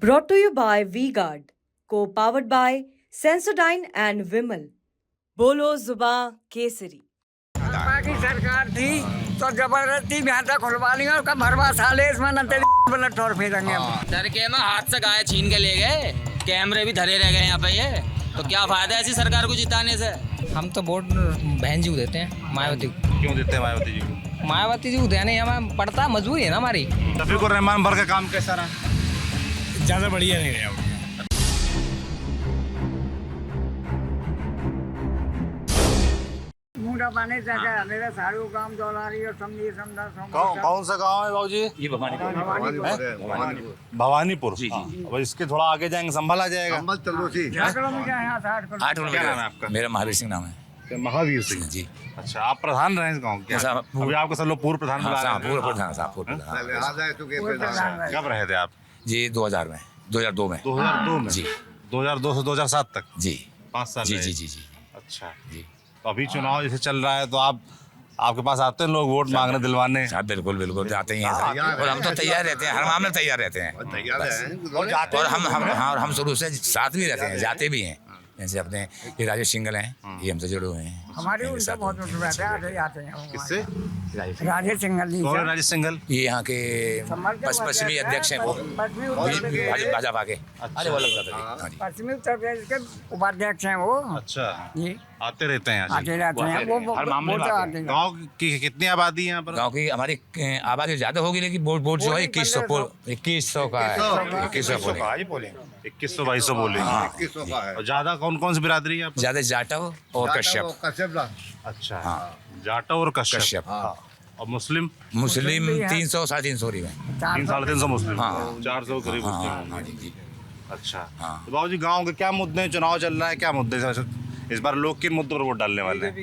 Brought to you by V-Guard, co-powered by Sensodyne and Vimal. बोलो जुबा केसरी। भाजपा की सरकार थी तो जबरदस्ती भैंसा खुलवा ली और कब भरवा साले इसमें न तेरे ठोर फेंकेंगे हम। डर के ना हाथ से गाय छीन के ले गए, कैमरे भी धरे रह गए यहाँ पे। ये तो क्या फायदा है ऐसी सरकार को जिताने से। हम तो वोट बहन जी को देते हैं, मायावती को। क्यों देते हैं मायावती जी को? मायावती जी को देने हमें पड़ता, मजबूरी है ना हमारी। शफीकुर रहमान भर का काम कैसा रहा? ज़्यादा बढ़िया नहीं रहा। मुंडा पानी से मेरा सारू काम डॉलरी और समझी समझा कौन सा गांव है बाबूजी? ये भवानीपुर। भवानीपुर। अब इसके थोड़ा आगे जाएंगे संभल आ जाएगा। किलोमीटर यहाँ 60 किलोमीटर। 8 क्या नाम है आपका? मेरा महावीर सिंह नाम है। महावीर सिंह जी। अच्छा, आप प्रधान रहे इस गाँव के? अभी आपको सब लोग पूर्व प्रधान बुला रहे हैं। पूर्व प्रधान साहब, पूर्व प्रधान। कब रहे थे आप? जी 2000 में, 2002 में। 2002 में? जी। 2002 से 2007 तक? जी 5 साल जी रहे। जी जी जी अच्छा जी। तो अभी चुनाव जैसे चल रहा है तो आपके पास आते हैं लोग वोट मांगने दिलवाने? साहब बिल्कुल बिल्कुल जाते ही हैं साहब। और हम तो तैयार रहते हैं, हर मामले तैयार रहते हैं। और हम शुरू से साथ भी रहते हैं, जाते भी हैं। जैसे अपने ये राजेश सिंघल हैं, ये हमसे जुड़े हुए हैं। हमारे उनसे बहुत उठ बैठे आते हैं। किससे? राजेश सिंघल जी कौन है से। राजेश सिंघल? ये यहाँ के पश्चिमी अध्यक्ष हैं वो, भाजपा के। अरे वो लग रहा था। पश्चिमी उत्तर प्रदेश के उपाध्यक्ष हैं वो। अच्छा, जी आते रहते हैं यहाँ आते रहते हैं वो। हर मामले में आते हैं। गाँव की कितनी आबादी है यहाँ पर? गाँव की हमारी आबादी ज्यादा होगी, लेकिन वोट जो है 2100 का है। 2100 बोले 2100-2200 बोले। और ज्यादा कौन सी बिरादरी है यहाँ पर? ज्यादा जाटव और कश्यप। अच्छा, हाँ। जाटव और कश्यप। कश्यप। और मुस्लिम? मुस्लिम 300 350 रही है। 300-350 मुस्लिम। हाँ। 400 करीब हाँ मुस्लिम हाँ होंगे। जी जी। अच्छा, हाँ। तो बाबूजी गांव के क्या मुद्दे हैं? चुनाव चल रहा है, क्या मुद्दे हैं इस बार? लोग किन मुद्दों पर वोट डालने वाले हैं?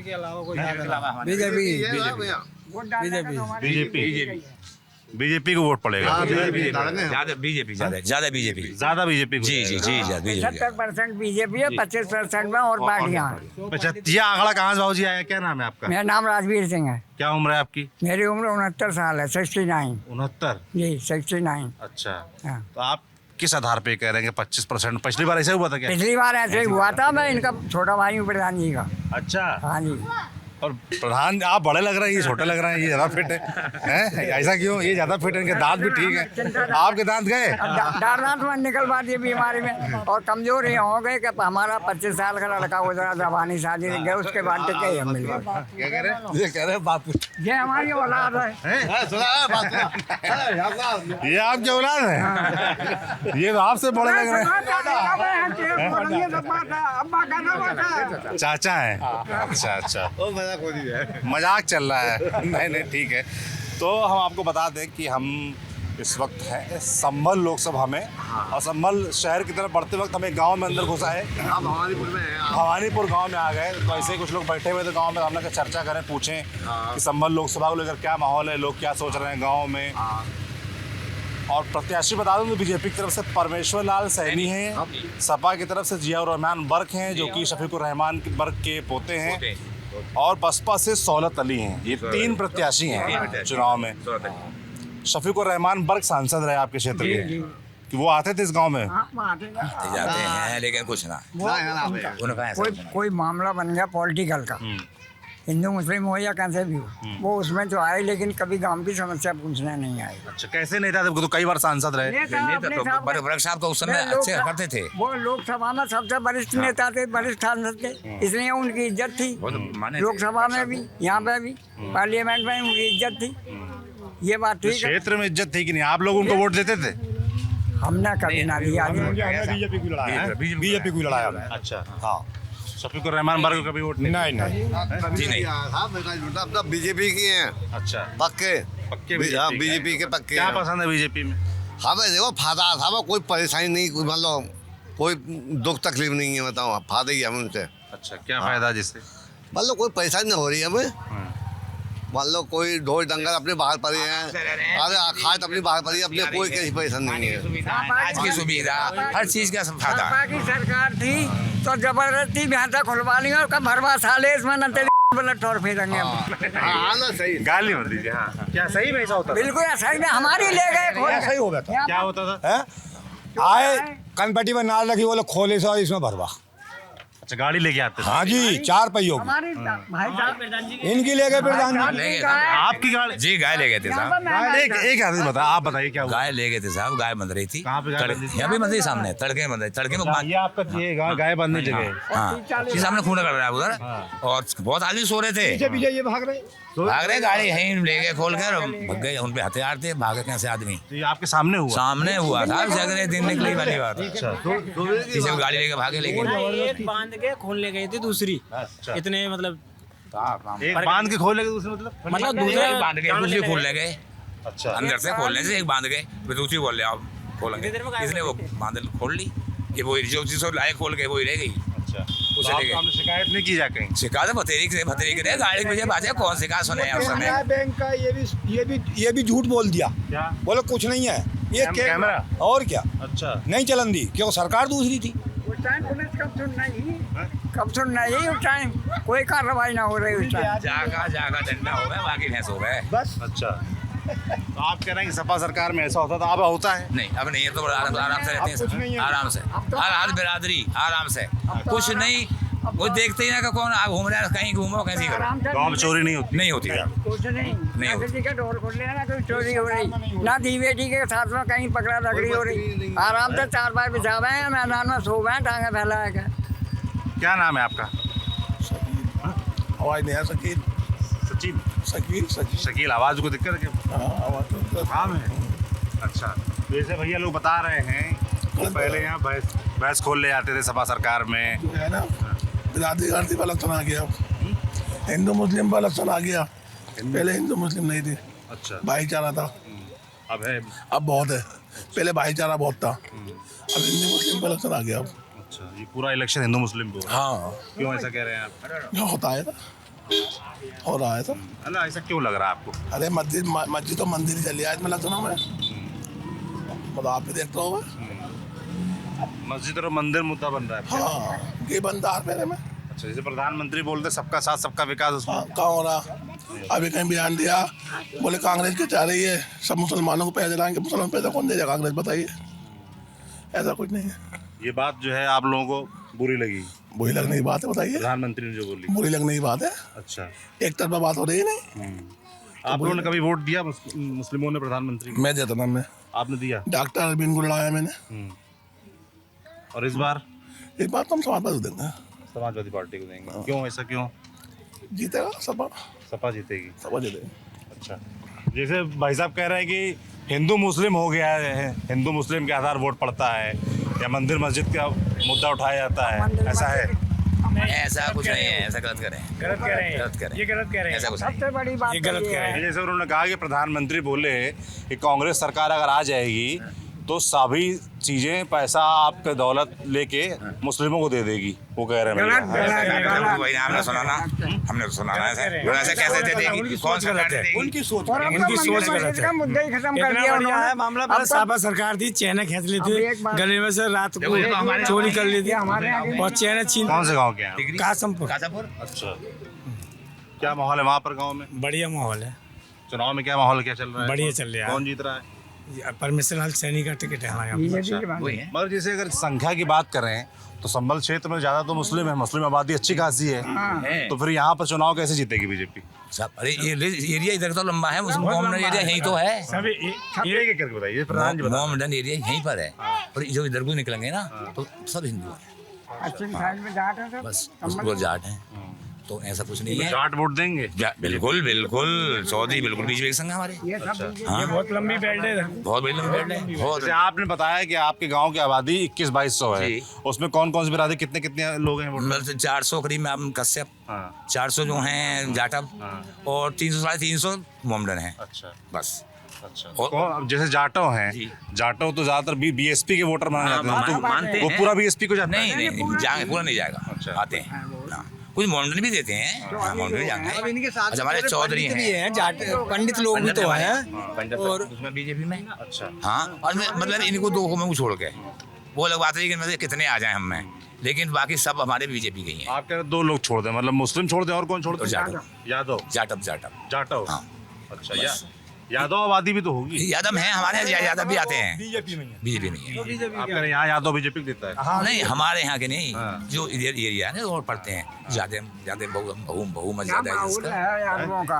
बीजेपी को वोट पड़ेगा। ज्यादा बीजेपी, ज्यादा बीजेपी। ज्यादा बीजेपी को जी जी जी ज्यादा बीजेपी। 70% बीजेपी है, 25% में और पार्टियां हैं। अच्छा, ये आंकड़ा कहाँ से बाबूजी आया? क्या नाम है आपका? मेरा नाम राजवीर सिंह है। क्या उम्र है आपकी? मेरी उम्र 69 साल है। 69। 69? जी 69। अच्छा, हाँ। तो आप किस आधार पे कह रहे हैं 25%? पिछली बार ऐसा हुआ था क्या? पिछली बार ऐसे ही हुआ था। मैं इनका छोटा भाई हूँ प्रधान जी का। अच्छा, हाँ जी। और प्रधान आप बड़े लग रहे हैं, ये छोटे लग रहे हैं, ये ज्यादा फिट है ऐसा क्यों? ये ज्यादा फिट है, इनके दांत भी ठीक है। आपके दांत गए? दांत में निकल पाती है बीमारी में, और कमजोर ये हो गए कि हमारा 25 साल का लड़का वो जरा जवानी शादी गए, उसके बाद टिके हम मिल गए। क्या कह रहे हैं? ये कह रहे हैं बात। ये हमारी औलाद है। ये आपकी औलाद है? ये तो आपसे बड़े लग रहे हैं। चाचा है? अच्छा अच्छा, मजाक चल रहा है। नहीं ठीक है। तो हम आपको बता दें कि हम इस वक्त हैं संभल लोकसभा में, और संभल शहर की तरफ बढ़ते वक्त हमें गांव में अंदर घुसा है। भवानीपुर में है। भवानीपुर गांव में आ गए, तो ऐसे ही कुछ लोग बैठे हुए थे गांव में। हमने कहा चर्चा करें, पूछें कि संभल लोकसभा को लेकर क्या माहौल है, लोग क्या सोच रहे हैं गाँव में। और प्रत्याशी बता दूं तो बीजेपी की तरफ से परमेश्वर लाल सैनी हैं, सपा की तरफ से जियाउर रहमान बर्क हैं जो कि शफीकुर रहमान बर्क के पोते हैं, और बसपा से सौलत अली हैं। ये 3 प्रत्याशी हैं चुनाव में। शफीकुर रहमान बर्क सांसद रहे आपके क्षेत्र के, कि वो आते थे इस गांव में? जाते हैं लेकिन कुछ ना उनका कोई मामला बन गया पॉलिटिकल का, हिंदू मुस्लिम हो या कैसे भी हो, वो उसमें तो आए, लेकिन कभी गांव की समस्या पूछने नहीं आए। अच्छा, कैसे नेता थे? तो कई बार सांसद रहे। बड़े साहब तो उस समय अच्छे करते थे। वो लोकसभा में सबसे वरिष्ठ नेता थे, वरिष्ठ सांसद थे, इसलिए उनकी इज्जत थी। लोकसभा में भी, यहाँ पे भी, पार्लियामेंट में उनकी इज्जत थी। ये बात ठीक है। क्षेत्र में इज्जत थी कि नहीं? आप लोग उनको वोट देते थे? हमने कभी ना दिया। बीजेपी को लड़ाया। अच्छा, हाँ। शफीकुर रहमान बर्क को कभी वोट नहीं? जी नहीं। अपना बीजेपी की हैं। अच्छा, पक्के बीजेपी के पक्के। क्या पसंद है बीजेपी में? हमें देखो फायदा था, कोई परेशानी नहीं, कोई मतलब कोई दुख तकलीफ नहीं है। बताओ, फायदा ही हमें उनसे। अच्छा, क्या फायदा जिससे? मतलब कोई परेशानी नहीं हो रही है हमें। मान लो कोई ढोल डंगर अपने बाहर पड़े हैं, अरे खाद अपनी बाहर पड़ी है, अपने कोई कैसी परेशानी नहीं है। आज की सुविधा, हर चीज का फायदा। भाजपा की सरकार थी तो जबरदस्ती भैंसा खुलवा ली और कब भरवा साले इसमें न तेरे ठोर फेंकेंगे हम। हाँ ना, सही। गाली मत दीजिए। हाँ, क्या सही में ऐसा होता था? बिल्कुल ऐसा ही, हमारी ले गए। सही हो गया था। क्या होता था? आए कनपट्टी में नाल रखी, बोले खोले सो इसमें भरवा। अच्छा, गाड़ी लेके आते थे? हाँ जी, 4 पहियों की हमारे भाई साहब इनकी ले गए प्रधान जी। आपकी गाड़ी? जी गाय ले गए थे साहब। एक आदमी बता, आप बताइए क्या हुआ? गाय ले गए थे साहब, गाय बंध रही थी। कहाँ पे गाय बंधी थी? यहाँ भी बंध रही सामने, तड़के में तड़के में ये आपका ये गाय बांधने की जगह है? हाँ, ये सामने खून कर रहा है उधर, और बहुत आदमी सो रहे थे। पीछे ये भाग रहे। भाग रहे, गाड़ी यहीं ले गए खोल कर, भाग गए। उन पे हथियार थे, भागे कैसे आदमी। तो ये आपके सामने हुआ? सामने हुआ था, जगह दिन निकली वाली बात। अच्छा, पीछे गाड़ी लेके भागे, लेकिन एक बांध के खोल ले गई थी दूसरी। अच्छा। इतने मतलब एक बांध के खोल लेके दूसरे मतलब दूसरे बांध के दूसरी खोल ले गए। अच्छा, अंदर से खोलने से एक बांध गए, फिर दूसरी बोल ले आप खोलेंगे, इसलिए वो बांध खोल ली। ये वो जो चीज लाए खोल के वही रह गई। अच्छा, उसे तो ले गए। आपने शिकायत नहीं की जाके? शिकायत भतेरी से करे, गाड़ी के पीछे बाजे कौन शिकायत सुने उस समय। बैंक का ये भी झूठ बोल दिया। क्या? बोले कुछ नहीं है, ये कैमरा? और क्या अच्छा, नहीं चलन दी, क्यों सरकार दूसरी थी। उस टाइम पुलिस कब सुनना ही उस टाइम कोई कार्रवाई ना हो रही उस टाइम। जागा डंडा हो गया, बाकी भैंस हो गए। बस अच्छा। तो आप कह रहे हैं कि सपा सरकार में ऐसा होता था, अब होता है? नहीं, अब नहीं है, तो आराम से रहते हैं, आराम से, हर हाल बिरादरी आराम से, कुछ नहीं। वो देखते ही ना कि कौन आप घूम रहा है, कहीं घूमो कैसी करो। गाँव में चोरी नहीं होती? नहीं होती यार। कुछ नहीं नहीं होती। किसी का ढोल खोल लेना, कोई चोरी हो रही ना, दीवेटी के साथ में कहीं पकड़ा रगड़ी हो रही। आराम से 4 बार बिछावे हैं, मैदान में सो गए, टांगे फैला है। क्या नाम है आपका? आवाज नहीं आ सकी। सचिन? शकील शकील, आवाज को दिक्कत है क्या? काम है। अच्छा, जैसे भैया लोग बता रहे हैं कि पहले यहाँ भैंस खोल ले जाते थे सपा सरकार में, है ना, बिरादरी वाला आ गया, हिंदू मुस्लिम वाला आ गया। पहले हिंदू मुस्लिम नहीं थी, अच्छा, भाईचारा था। अब है? अब बहुत है, पहले भाईचारा बहुत था, अब हिंदू मुस्लिम का इलेक्शन आ गया। अच्छा, ये पूरा इलेक्शन हिंदू मुस्लिम पे हो रहा है। हाँ, क्यों ऐसा कह रहे हैं आप? जो होता है ना, हो रहा है तो। अल्लाह, ऐसा क्यों लग रहा है आपको? अरे मस्जिद तो मंदिर ही चली आज में इलेक्शनों में, मतलब आप भी देखते हो। मस्जिद और मंदिर मुद्दा बन रहा है? हाँ, ये बनता है मेरे में। अच्छा, जैसे प्रधानमंत्री बोलते सबका साथ सबका विकास, उसमें हाँ, कहाँ हो रहा। अभी कहीं बयान दिया, बोले कांग्रेस की चाह रही है सब मुसलमानों को पैसे दिलाएंगे। मुसलमान पैसा कौन देगा, कांग्रेस बताइए। ऐसा कुछ नहीं है। ये बात जो है आप लोगों को बुरी लगी? बुरी लगने की बात है, बताइए। प्रधानमंत्री ने जो बोली बुरी लगने की बात है, अच्छा, एक तरफा बात हो रही है। नहीं, आप लोगों ने कभी वोट दिया मुस्लिमों ने प्रधानमंत्री को? मैं देता था, मैं आपने दिया? डॉक्टर अरविंद को लड़ाया मैंने। और इस बार तो हम समाजवादी देंगे, समाजवादी पार्टी को देंगे। क्यों, ऐसा क्यों? जीतेगा सपा, सपा जीतेगी? सपा जीतेगी। अच्छा, जैसे भाई साहब कह रहे हैं कि हिंदू मुस्लिम हो गया है, हिंदू मुस्लिम के आधार वोट पड़ता है, या मंदिर मस्जिद का मुद्दा उठाया जाता है, ऐसा है? ऐसा कुछ नहीं है, ऐसा गलत करें, गलत कह रहे हैं, गलत करें, ये गलत कह रहे हैं। ऐसा कुछ नहीं। सबसे बड़ी बात ये गलत तो कह रहे हैं। जैसे उन्होंने कहा कि प्रधानमंत्री बोले कि कांग्रेस सरकार अगर आ जाएगी तो सभी चीजें पैसा आपके दौलत लेके मुस्लिमों को दे देगी, वो कह रहे हैं भैया। भाई हमने सुना ना, हमने तो सुना ना, ऐसे कैसे दे देगी, कौन सा गलत है। उनकी सोच और अब तो इनकी सोच मंदिर गलत मस्जिद है। का मुद्दा ही खत्म कर इतना दिया बढ़िया है मामला। अब पहले तो- सापा सरकार थी, चैन खींच ली अब थी एक बात- गले में से, रात को ये तो हमारे- चोरी कर ली थी हमारे आगे- और चैन छीन। कौन से गांव के हैं? कासमपुर। अच्छा, क्या माहौल है वहाँ पर गांव में? बढ़िया माहौल है, चुनाव में क्या माहौल, क्या चल रहा है? बढ़िया चल रहा है। कौन जीत रहा है? परमिशन लाल सैनी का टिकट है हमारे यहाँ पे। बीजेपी की बात वही है। मगर जैसे अगर संख्या की बात करें तो संभल क्षेत्र में ज्यादा तो मुस्लिम है, मुस्लिम आबादी अच्छी खासी है, तो फिर यहाँ पर चुनाव कैसे जीतेगी बीजेपी? सब, अरे ये एरिया इधर तो लंबा है, मुस्लिम मोहम्मदन एरिया यहीं तो है, सब ये करके बताइए, प्रधान जी बताइए। मोहम्मदन एरिया यहीं पर है, और जो इधर को निकलेंगे ना तो सब हिंदू है, अच्छी साइड में जाट है सब। बस उसको जाट है, तो ऐसा कुछ नहीं है। जाट वोट देंगे? बिल्कुल बिल्कुल, चौधरी बिल्कुल बीजेपी के संग है हमारे। ये सब हाँ, बहुत लंबी बेल्ट है। बहुत बड़ी लंबी बेल्ट है, बहुत। जैसे आपने बताया कि आपके गांव की आबादी 21-2200 है, जी। उसमें कौन कौन सी बिरादरी, कितने कितने लोग हैं वोट? मतलब 400 करीब में हम कश्यप, हाँ, 400 जो हैं जाटव, और 300 साढ़े 300 मोमडन हैं, अच्छा बस। अच्छा। और- अब जैसे जाटव हैं, जी। जाटव तो ज्यादातर बीएसपी के वोटर माने जाते हैं, तो मानते वो हैं। पूरा बीएसपी को जाता नहीं है? नहीं जाएंगे, पूरा नहीं जाएगा, अच्छा। आते हैं, हाँ। कुछ मोमडन भी देते हैं, हाँ, मोमडन भी जाएंगे। अच्छा, हमारे चौधरी हैं, जाट पंडित लोग भी तो हैं। पंडित और उसमें बीजेपी में, अच्छा, हाँ। और मतलब इनको दो को मैं छोड़ के, वो लोग बात रही कि मतलब कितने आ जाए हम में, लेकिन बाकी सब हमारे बीजेपी के ही हैं। आप कह रहे 2 लोग छोड़ दें, मतलब मुस्लिम छोड़ दें, और कौन छोड़ दें? और जाटव। यादव, जाटव जाटव, हाँ। अच्छा, बस। यादव आबादी भी तो होगी। यादव हैं हमारे यहाँ, यादव भी आते हैं, बीजेपी में है। बीजेपी में ही है। आपके यहाँ यादव बीजेपी को देता है। नहीं हमारे यहाँ के नहीं, हाँ। जो इधर एरिया है ना वो पढ़ते हैं ज्यादा ज्यादा बहु मत यहाँ ज्यादा है माहौल जिसका। है यादवों का,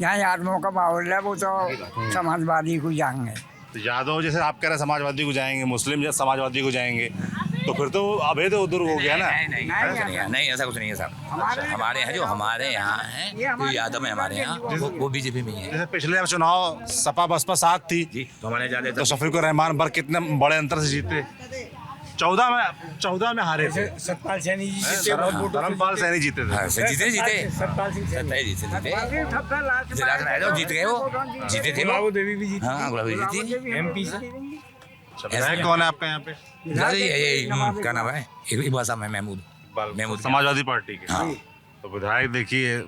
यहाँ यादवों का माहौल है, वो तो समाजवादी को जाएंगे। तो यादव जैसे आप कह रहे हैं समाजवादी को जाएंगे, मुस्लिम जैसे समाजवादी को जाएंगे, तो फिर तो अभेद उधर हो गया ना। नहीं ऐसा कुछ नहीं है साहब। हमारे यहाँ जो हमारे यहाँ हैं जो यादव है हमारे यहाँ वो बीजेपी में ही है। जैसे पिछले चुनाव सपा बसपा साथ थी, जी तो हमारे ज्यादा तो शफीकुर रहमान पर कितने बड़े अंतर से जीते। 14 में हारे थे। सतपाल सैनी जी जीते बहुत वोटों से। धर्मपाल सैनी जीते थे। हाँ, जीते सतपाल सिंह सैनी। जीत गए वो, जीते थे वो। बाबू देवी भी जीती। हाँ गुलाबी जीती। एमपी से। अच्छा, विधायक कौन है आपका यहाँ पे? क्या नाम है, इकबाल साहब है, महमूद समाजवादी पार्टी के। हाँ। तो विधायक देखिए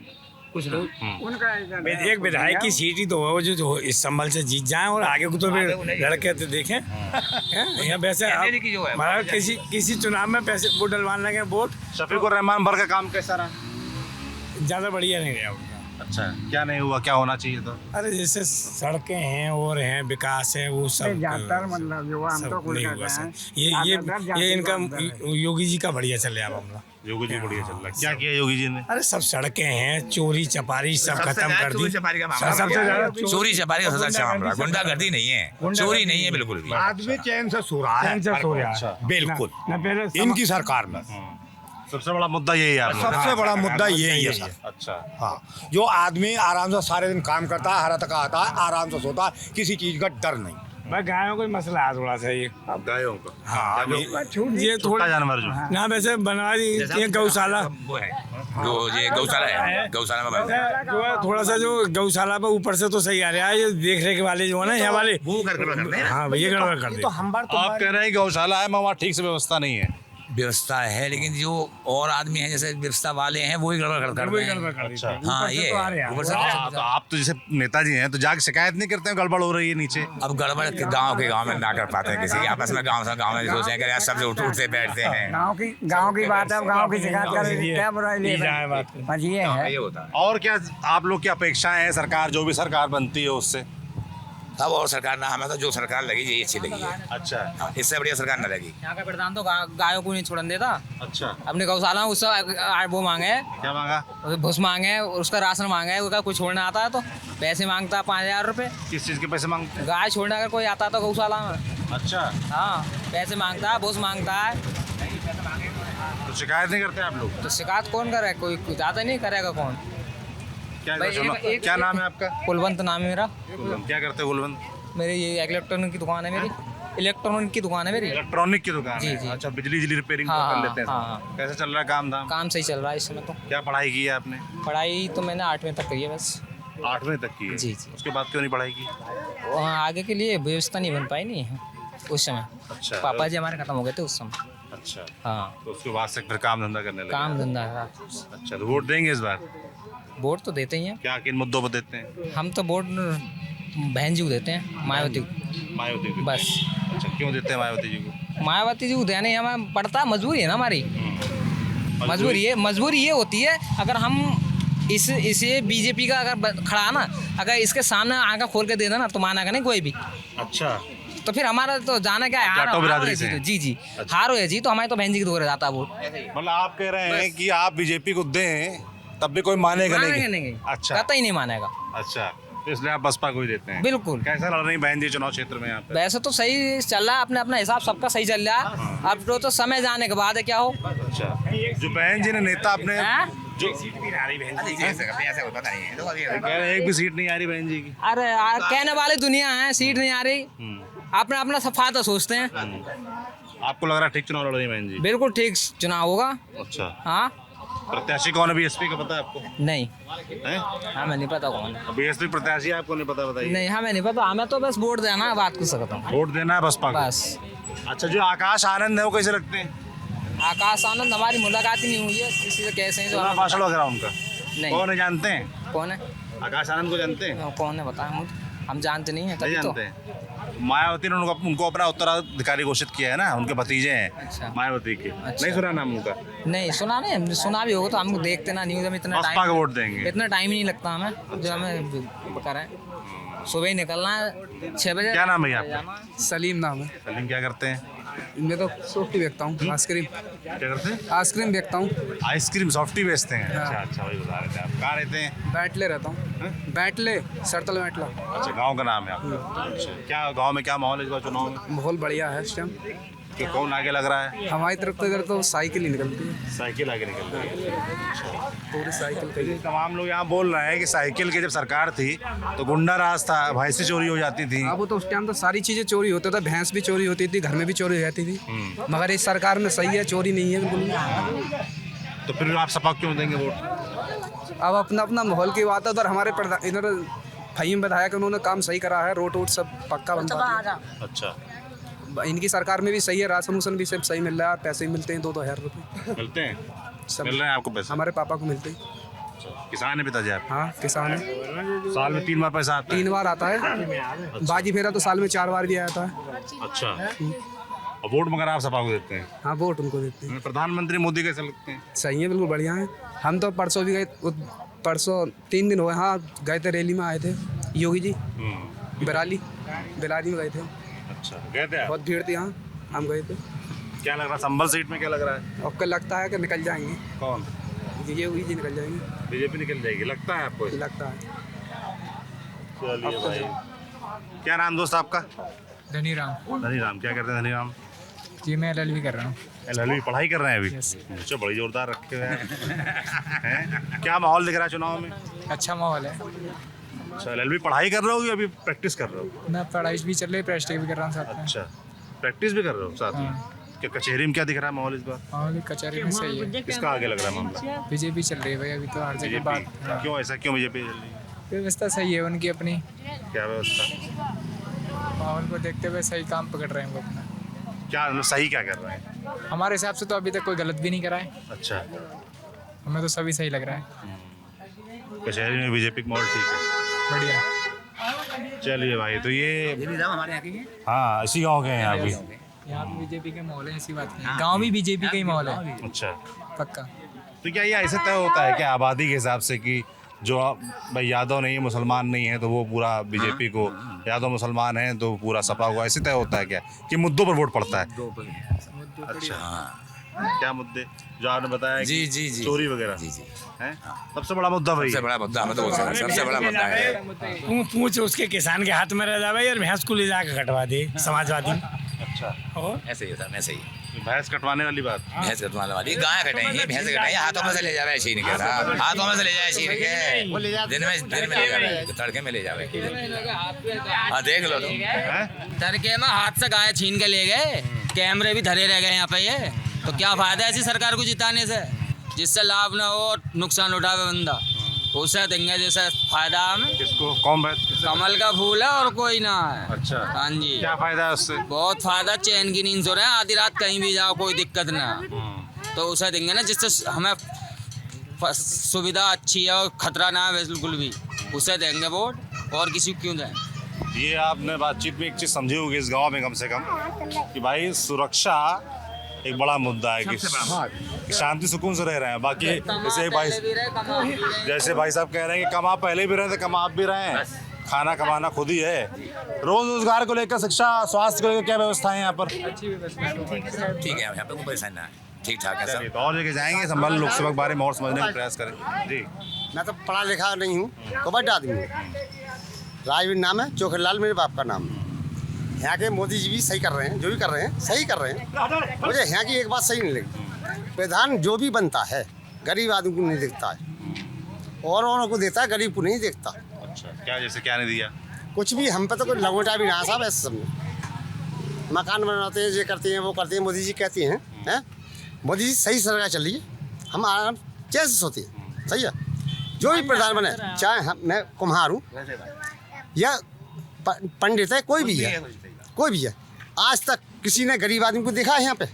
कुछ एक विधायक की सीट ही तो है वो जो इस संभल से जीत जाए, और आगे को तो फिर लड़के तो देखें। यहाँ वैसे हमारा किसी चुनाव में पैसे वो डलवाने लगे वोट, शफीकुर रहमान भर का काम कैसा रहा? ज़्यादा बढ़िया नहीं रहा उनका। अच्छा, क्या नहीं हुआ, क्या होना चाहिए था? अरे जैसे सड़कें हैं और हैं, विकास है, वो सब ज्यादातर मतलब जो हम तो सब कुछ नहीं कहते हुआ सर। हैं ये इनका योगी जी का बढ़िया चले अब मामला। योगी जी बढ़िया चल रहा है। क्या किया योगी जी ने? अरे सब सड़कें हैं, चोरी चपारी सब खत्म कर दी। चोरी चपारी का मामला, सबसे ज्यादा चोरी चपारी का सबसे अच्छा मामला। गुंडागर्दी नहीं है, चोरी नहीं है बिल्कुल भी। आदमी चैन से सो रहा है, सो रहा है। बिल्कुल न पहले इनकी सरकार में सबसे बड़ा मुद्दा यही है आप लोग का? सबसे बड़ा मुद्दा यही है सर। अच्छा, हाँ, जो आदमी आराम से सारे दिन काम करता है, हरा थका आता है, आराम से सोता है, किसी चीज का डर नहीं। मैं गायों का मसला है थोड़ा सा ये। गायों का। हाँ, ये छोटा थोड़ा जानवर जो ना वैसे बनवा दी गौशाला, वो है जो ये गौशाला है, गौशाला में जो है थोड़ा सा जो गौशाला पे ऊपर से तो सही आ रहा है, ये देख रेख वाले जो है ना यहाँ वाले, वो करते हैं। हाँ भैया गड़बड़ कर दे। आप कह रहे हैं गौशाला है, मैं वहाँ ठीक से व्यवस्था नहीं है। व्यवस्था है लेकिन जो और आदमी हैं जैसे व्यवस्था वाले हैं वो ही गड़बड़ करते हैं। अच्छा, हाँ ये ऊपर से तो आप तो जैसे नेताजी हैं तो जाके शिकायत नहीं करते हैं गड़बड़ हो रही है नीचे? अब गड़बड़ गांव में ना कर पाते हैं, किसी के आपस में गांव में सोचते हैं कि यार सब उठते बैठते हैं। गाँव की बात है, गाँव की शिकायत कर क्या बुराई ले बस ये है। ये होता है। और क्या आप लोग की अपेक्षाएं हैं सरकार, जो भी सरकार बनती है उससे? अब और सरकार ना, हमें तो जो सरकार लगी यही अच्छी लगी है। अच्छा, इससे बढ़िया सरकार ना लगी। यहाँ का प्रधान तो गायों को नहीं छोड़न देता। अच्छा, अपने गौशाला में उससे वो मांगे, क्या मांगा? भूस मांगे, उसका राशन मांगे, उसका कुछ छोड़ना आता है तो पैसे मांगता है 5,000 रुपये। किस चीज़ के पैसे मांगते हैं? गाय छोड़ने अगर कोई आता तो गौशाला में, अच्छा, हाँ पैसे मांगता है, भूस मांगता है। तो शिकायत नहीं करते आप लोग? तो शिकायत कौन करे, कोई ज़्यादा नहीं करेगा कौन। क्या भाई, क्या नाम है आपका? कुलवंत नाम है मेरा। क्या करते हो गुलवंत? मेरी ये इलेक्ट्रॉनिक की दुकान है, मेरी इलेक्ट्रॉनिक की दुकान है मेरी। इलेक्ट्रॉनिक की दुकान जी, है। जी। अच्छा, बिजली रिपेयरिंग हाँ, कर लेते हैं। हाँ। कैसे चल रहा है काम धाम? काम सही चल रहा है इस समय तो। क्या पढ़ाई की है आपने? पढ़ाई तो मैंने 8वीं तक करी है बस। 8वीं तक की है? जी, जी। उसके बाद क्यों नहीं पढ़ाई की? वहाँ आगे के लिए व्यवस्था नहीं बन पाई नहीं उस समय। अच्छा, पापा जी हमारे खत्म हो गए थे उस समय। अच्छा, हाँ, तो उसके बाद से फिर काम धंधा करने लगे? काम धंधा है। अच्छा, तो वोट देंगे इस बार? वोट तो देते ही हैं क्या किन मुद्दों पर देते हैं? हम तो वोट बहन जी को देते हैं, मायावती को मायावती को? बस। अच्छा, क्यों देते हैं मायावती जी को? मायावती जी को देने हमें पड़ता, मजबूरी है ना हमारी। मजबूरी ये होती है, अगर हम इसे बीजेपी का अगर खड़ा ना, अगर इसके सामने आँखा खोल के दे देना तो मानेगा नहीं कोई भी। अच्छा, तो फिर हमारा तो जाना क्या है, जाटो बिरादरी से हैं। जी जी, हार हो जी तो हमारे तो बहन जी की दो जाता वोट। मतलब आप कह रहे हैं कि आप बीजेपी को दें तब भी कोई मानेगा नहीं? अच्छा, कतई नहीं मानेगा। अच्छा, तो इसलिए आप बसपा को ही देते हैं? बिल्कुल। कैसा लड़ रही बहन जी चुनाव क्षेत्र में यहाँ पे? वैसे तो सही चल रहा है, अपने अपना हिसाब सबका सही चल रहा है। अब तो समय जाने के बाद है क्या हो। अच्छा, जो बहन जी ने नेता अपने जो सीट भी आ रही बहन ऐसे होता नहीं है। कह रहे हैं एक भी सीट नहीं आ रही बहन जी की। अरे कहने वाली दुनिया है, सीट नहीं आ रही, अपना अपना सब फायदा सोचते हैं। आपको लग रहा है ठीक चुनाव लड़ रही है बहन जी? बिल्कुल ठीक चुनाव होगा। अच्छा, हाँ, प्रत्याशी कौन है बीएसपी का पता है आपको? नहीं हैं? हमें नहीं पता कौन है। बीएसपी प्रत्याशी आपको नहीं पता? बताइए। नहीं हमें नहीं पता, हमें तो बस वोट देना है, बात कर सकता हूँ वोट देना है बसपा को? बस। अच्छा, जो आकाश आनंद है वो कैसे लगते हैं? आकाश आनंद हमारी मुलाकात ही नहीं हुई है किसी से, कैसे हैं जो पूरा भाषण वगैरह उनका? नहीं। कौन है, जानते हैं? कौन है? आकाश आनंद को जानते हैं? कौन है बताएं, हम जानते नहीं है नहीं तभी तो। जानते हैं। मायावती ने उनको अपना उत्तराधिकारी घोषित किया है ना, उनके भतीजे हैं। अच्छा। मायावती के। अच्छा। नहीं सुना नाम उनका? नहीं सुना, नहीं सुना भी होगा तो हमको देखते ना न्यूज़ में, इतना बसपा का वोट देंगे? इतना टाइम ही नहीं लगता हमें जो हमें करें। सुबह ही निकलना है 6 बजे। क्या नाम है आपका? सलीम नाम है। सलीम, क्या करते हैं? मैं तो सॉफ्टी बेचता हूँ, आइसक्रीम। क्या करते हैं? आइसक्रीम बेचता हूँ। आइसक्रीम सॉफ्टी बेचते हैं? हाँ। अच्छा, वही बता रहे थे आप। कहाँ रहते हैं? बैटले रहता हूँ। बैटले, सरतल बैटला। अच्छा, गांव का नाम है आपका? अच्छा, क्या गांव में क्या माहौल है इस बार चुनाव में? माहौल बढ़िया है इस टाइम। कि कौन आगे लग रहा है? हमारी तरफ तो इधर तो साइकिल ही निकलती है, साइकिल आगे निकल रही है। पूरी साइकिल तो ये तमाम लोग यहाँ बोल रहे हैं कि साइकिल की जब सरकार थी तो गुंडा राज था, भैंसी चोरी हो जाती थी। अब तो उस टाइम तो सारी चीज़ें चोरी होती था, भैंस भी चोरी होती थी, घर में भी चोरी हो जाती थी। मगर इस सरकार में सही है, चोरी नहीं है बिल्कुल भी। तो फिर आप सपा क्यों देंगे वोट? अब अपना अपना माहौल की बात है। उधर हमारे इधर फहीम विधायक उन्होंने काम सही करा है, रोड वोड सब पक्का बनता है। अच्छा, इनकी सरकार में भी सही है, राशन वासन भी सब सही मिल रहा है, पैसे भी मिलते हैं 2-2 हज़ार रुपये मिलते हैं? सब मिल रहे हैं आपको पैसे? हमारे पापा को मिलते हैं। किसान है पिताजी आप? हाँ, किसान है। साल में 3 बार पैसा आता है? 3 बार आता है। बाजी फेरा तो साल में 4 बार भी आता है। अच्छा, और वोट मगर आप सपा को देते हैं? हाँ, वोट उनको देते हैं। प्रधानमंत्री मोदी कैसे लगते हैं? सही है, बिल्कुल बढ़िया है। हम तो परसों भी गए, परसों 3 दिन हुए, हाँ गए थे, रैली में आए थे योगी जी, बिलारी में गए थे। अच्छा, गए थे आप? बहुत भीड़ थी, हाँ हम गए थे। क्या लग रहा है संभल सीट में? क्या लग रहा है? आपको लगता है कि निकल जाएंगे? कौन? ये योगी जी निकल जाएंगे, बीजेपी निकल जाएगी लगता है आपको? लगता है। चलिए भाई, क्या नाम दोस्त आपका? धनीराम। धनीराम, क्या करते हैं धनीराम? जी मैं LLB कर रहा हूँ। LLB पढ़ाई कर रहे हैं अभी? अच्छा, बड़ी जोरदार रखे हुए हैं। क्या माहौल दिख रहा है चुनाव में? अच्छा माहौल है। अच्छा, LLB पढ़ाई कर रहे हो या अभी प्रैक्टिस कर रहे हो? मैं पढ़ाई भी चल रही, प्रैक्टिस भी कर रहा हूँ साथ में। अच्छा, प्रैक्टिस भी कर रहे हो साथ में? क्या कचहरी में क्या दिख रहा है माहौल इस बार? माहौल कचहरी में सही है। किसका आगे लग रहा है मामला? बीजेपी चल रही है भाई, अभी तो हर जगह बात। बीजेपी? क्यों ऐसा, क्यों बीजेपी चल रही है? व्यवस्था सही है उनकी अपनी, क्या व्यवस्था? माहौल को देखते हुए सही काम पकड़ रहे हैं वो अपना। क्या मतलब सही क्या कर रहे हैं? हमारे हिसाब से तो अभी तक कोई गलत भी नहीं करा है, अच्छा, हमें तो सभी सही लग रहा है। कचहरी में बीजेपी का माहौल ठीक है? बढ़िया। चलिए भाई, तो ये हमारे यहाँ की हाँ इसी गाँव के हैं यहाँ भी? यहाँ पे बीजेपी के माहौल है, ऐसी बात नहीं। गाँव भी बीजेपी का ही माहौल है, अच्छा, पक्का। तो क्या ये ऐसे तय होता है क्या आबादी के हिसाब से कि जो भाई यादव नहीं है, मुसलमान नहीं है तो वो पूरा बीजेपी को, यादव मुसलमान है तो पूरा सपा को, ऐसे तय होता है क्या कि मुद्दों पर वोट पड़ता है? अच्छा, क्या मुद्दे जो आपने बताया? जी जी जी, चोरी वगैरह? जी जी, हैं? सबसे बड़ा मुद्दा भाई? सबसे बड़ा मुद्दा हमें तो वो सबसे बड़ा मुद्दा है। पूछ उसके किसान के हाथ में रह जावे और भैंस को ले जाकर कटवा दे समाजवादी। अच्छा, और ऐसे ही होता है, ऐसे ही भैंस कटवाने वाली बात? भैंस कटवाने वाली गाय कटाएंगे, भैंस कटाएंगे, हाथों में से ले जावे, ऐसे ही नहीं कह रहा, हाथों में से ले जाए छीन के, दिन में ले जावे, तड़के में ले जावे। हाँ देख लो तुम, तड़के में हाथ से गाय छीन के ले गए, कैमरे भी धरे रह गए यहाँ पे। ये तो क्या फायदा है ऐसी सरकार को जिताने से, जिससे लाभ ना हो और नुकसान उठावे बंदा, उसे देंगे जैसे फायदा हमें। किसको? कौन बात? कमल का फूल है और कोई ना है। अच्छा, हाँ जी, क्या फायदा है उससे? बहुत फायदा, चैन की नींद सो रहे हैं, आधी रात कहीं भी जाओ कोई दिक्कत ना, तो उसे देंगे ना जिससे हमें सुविधा अच्छी है और खतरा ना है बिल्कुल भी, उसे देंगे वोट, और किसी को क्यों दें। ये आपने बातचीत में एक चीज़ समझी होगी इस गांव में कम से कम, कि भाई सुरक्षा एक बड़ा मुद्दा है कि शांति सुकून से रह रहे हैं। बाकी जैसे भाई साहब कह रहे हैं कि कमा पहले भी रहे थे, कमा आप भी रहे हैं, खाना कमाना खुद ही है। रोजगार को लेकर, शिक्षा, स्वास्थ्य को लेकर क्या व्यवस्था है यहाँ पर? ठीक है, यहाँ पे कोई परेशानी ना है, ठीक ठाक है सब। तो और जगह जाएंगे, संभल लोकसभा के बारे में और समझने का प्रयास करें। जी, मैं तो पढ़ा लिखा नहीं हूँ, कबड्डी आदमी हूँ। राजवीर नाम है, चोखरलाल मेरे बाप का नाम है। यहाँ के मोदी जी भी सही कर रहे हैं, जो भी कर रहे हैं सही कर रहे हैं। मुझे यहाँ की एक बात सही नहीं लगी, प्रधान जो भी बनता है गरीब आदमी को नहीं देखता है, औरों को देता है, गरीब को नहीं देखता। अच्छा, क्या जैसे क्या नहीं दिया? कुछ भी हम पे तो कोई लंगोटा भी ना साहब, ऐसे सब मकान बनाते हैं, ये करते हैं, वो करते हैं, मोदी जी कहती हैं, हैं? मोदी जी सही सरकार चल रही है, हम आराम कैसे सोते हैं, सही है। जो भी प्रधान बने, चाहे हम, मैं कुम्हार हूँ या पंडित है, कोई भी है, कोई भी है, आज तक किसी ने गरीब आदमी को देखा है यहाँ पे?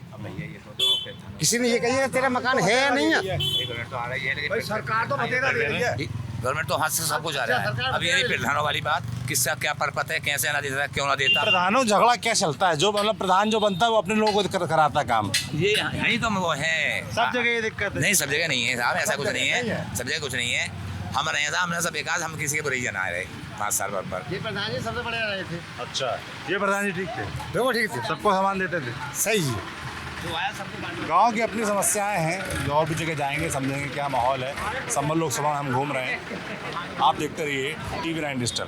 किसी ने ये कहिएगा तेरा मकान है या नहीं है? सरकार तो बतेगा दे रही है, गवर्नमेंट तो हाथ से सब कुछ आ रहा है। अब ये प्रधानों वाली बात, किसका क्या परपत है, कैसे ना देता, क्यों ना देता। प्रधानों झगड़ा क्या चलता है? जो मतलब प्रधान जो बनता है वो अपने लोगों को कराता है काम। ये यही तो वो है, सब जगह ये दिक्कत है। नहीं, सब जगह नहीं है साहब, ऐसा कुछ नहीं है, सब जगह कुछ नहीं है। हमारे यहाँ हमने सब विकास, हम किसी के बुरे जना रहे, 5 साल पर। ये प्रधान जी सबसे बड़े रहे थे। अच्छा, ये प्रधान जी ठीक थे, देखो ठीक थे, सबको सामान देते थे। सही जी। गांव की अपनी समस्याएं हैं, जो और भी जगह जाएंगे समझेंगे क्या माहौल है। संभल लोकसभा में हम घूम रहे हैं, आप देखते रहिए TV9 डिजिटल।